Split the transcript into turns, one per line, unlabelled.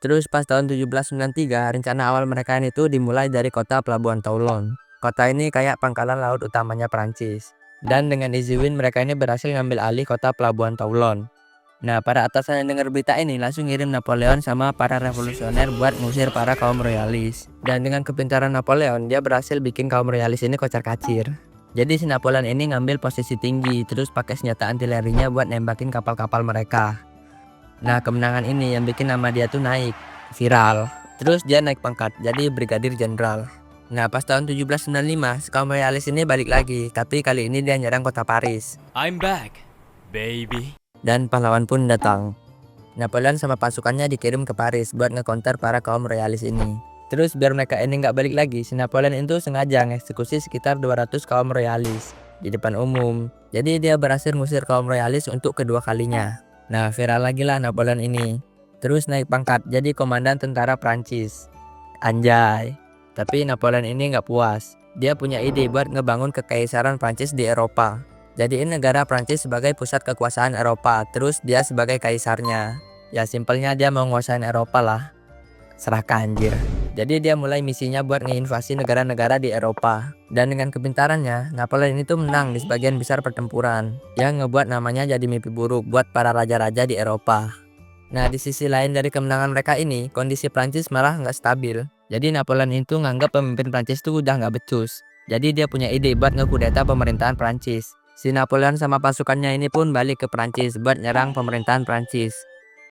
Terus pas tahun 1793, rencana awal mereka ini tuh dimulai dari kota pelabuhan Toulon. Kota ini kayak pangkalan laut utamanya Prancis. Dan dengan izin mereka ini berhasil ngambil alih kota pelabuhan Toulon. Nah, para atasan yang dengar berita ini langsung ngirim Napoleon sama para revolusioner buat ngusir para kaum royalis. Dan dengan kepintaran Napoleon, dia berhasil bikin kaum royalis ini kocar-kacir. Jadi si Napoleon ini ngambil posisi tinggi, terus pakai senjata artilerinya buat nembakin kapal-kapal mereka. Nah, kemenangan ini yang bikin nama dia tuh naik, viral. Terus dia naik pangkat, jadi brigadir jenderal. Nah, pas tahun 1795, si kaum royalis ini balik lagi, tapi kali ini dia nyerang kota Paris.
I'm back, baby.
Dan pahlawan pun datang. Napoleon sama pasukannya dikirim ke Paris buat ngekonter para kaum royalis ini. Terus biar mereka ini nggak balik lagi, si Napoleon itu sengaja ngeksekusi sekitar 200 kaum royalis di depan umum. Jadi dia berhasil ngusir kaum royalis untuk kedua kalinya. Nah, viral lagi lah Napoleon ini. Terus naik pangkat jadi komandan tentara Prancis. Anjay. Tapi Napoleon ini nggak puas. Dia punya ide buat ngebangun kekaisaran Prancis di Eropa. Jadiin negara Prancis sebagai pusat kekuasaan Eropa, terus dia sebagai kaisarnya. Ya simpelnya dia mau nguasain Eropa lah. Serahkan anjir. Jadi dia mulai misinya buat ngeinvasi negara-negara di Eropa. Dan dengan kepintarannya, Napoleon itu menang di sebagian besar pertempuran, yang ngebuat namanya jadi mimpi buruk buat para raja-raja di Eropa. Nah, di sisi lain dari kemenangan mereka ini, kondisi Prancis malah nggak stabil. Jadi Napoleon itu nganggap pemimpin Prancis itu udah nggak becus. Jadi dia punya ide buat ngekudeta pemerintahan Prancis. Si Napoleon sama pasukannya ini pun balik ke Prancis buat nyerang pemerintahan Prancis.